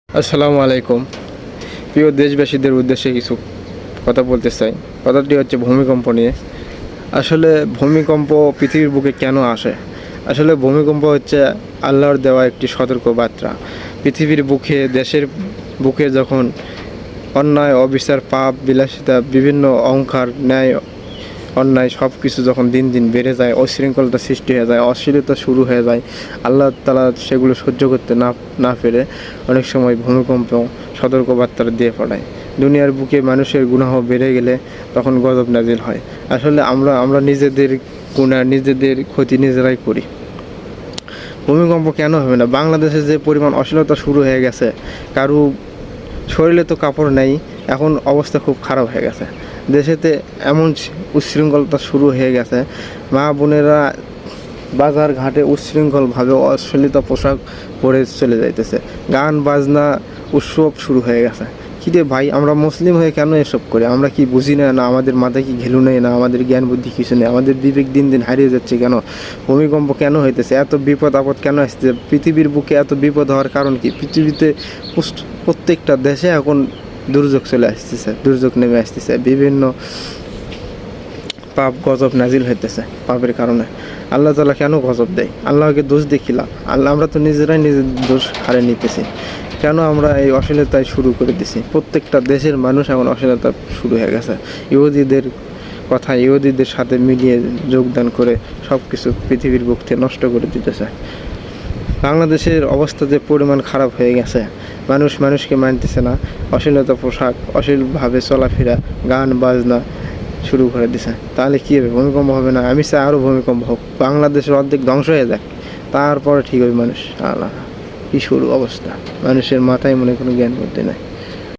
আসসালামু আলাইকুম। প্রিয় দেশবাসীদের উদ্দেশ্যে কিছু কথা বলতে চাই। কথাটি হচ্ছে ভূমিকম্প নিয়ে। আসলে ভূমিকম্প পৃথিবীর বুকে কেন আসে? আসলে ভূমিকম্প হচ্ছে আল্লাহর দেওয়া একটি সতর্ক বার্তা। পৃথিবীর বুকে, দেশের বুকে যখন অন্যায়, অবিচার, পাপ, বিলাসিতা, বিভিন্ন অহংকার, ন্যায়, অন্যায় সব কিছু যখন দিন দিন বেড়ে যায়, অশৃঙ্খলতা সৃষ্টি হয়ে যায়, অশ্লীলতা শুরু হয়ে যায়, আল্লাহ তাআলা সেগুলো সহ্য করতে না পেরে অনেক সময় ভূমিকম্প সতর্কবার্তা দিয়ে পাঠায়। দুনিয়ার বুকে মানুষের গুনাহ বেড়ে গেলে তখন গজব নাজিল হয়। আসলে আমরা নিজেদের গুনাহ, নিজেদের ক্ষতি নিজেরাই করি। ভূমিকম্প কেন হবে না? বাংলাদেশে যে পরিমাণ অশ্লীলতা শুরু হয়ে গেছে, কারো শরীরে তো কাপড় নেই, এখন অবস্থা খুব খারাপ হয়ে গেছে। দেশেতে এমন উচ্ছৃঙ্খলতা শুরু হয়ে গেছে, মা বোনেরা বাজার ঘাটে উচ্ছৃঙ্খলভাবে অশ্লীল পোশাক পরে চলে যাইতেছে, গান বাজনা উৎসব শুরু হয়ে গেছে। কী রে ভাই, আমরা মুসলিম হয়ে কেন এসব করি? আমরা কি বুঝি না? না আমাদের মাথায় কি ঘেলু নেই? না আমাদের জ্ঞান বুদ্ধি কিছু নেই? আমাদের বিবেক দিন দিন হারিয়ে যাচ্ছে কেন? ভূমিকম্প কেন হইতেছে? এত বিপদ আপদ কেন আসছে? পৃথিবীর বুকে এত বিপদ হওয়ার কারণ কি? পৃথিবীতে প্রত্যেকটা দেশে এখন দুর্যোগ চলে আসতেছে, দুর্যোগ নেমে আসতেছে, বিভিন্ন পাপ গজব নাজিল হইতেছে পাপের কারণে। আল্লাহ তাআলা কেন গজব দেয়? আল্লাহকে দোষ দেখিলাম, আমরা তো নিজেরাই নিজের দোষ হারে নিতেছি। কেন আমরা এই অশ্লীলতায় শুরু করে দিছি? প্রত্যেকটা দেশের মানুষ এখন অশ্লীলতা শুরু হয়ে গেছে। ইহুদিদের সাথে মিলিয়ে যোগদান করে সব কিছু পৃথিবীর বুক থেকে নষ্ট করে দিতেছে। বাংলাদেশের অবস্থা যে পরিমাণ খারাপ হয়ে গেছে, মানুষকে মানতেছে না, অশ্লীলতা পোশাক, অশ্লীলভাবে চলাফেরা, গান বাজনা শুরু করে দিছে। তাহলে কী হবে? ভূমিকম্প হবে না? আমি চাই আরও ভূমিকম্প হোক, বাংলাদেশের অর্ধেক ধ্বংস হয়ে যাক, তারপরে ঠিক হবে মানুষ। আল্লাহ, কী শুরু অবস্থা! মানুষের মাথায় মনে কোনো জ্ঞান বুদ্ধি নাই।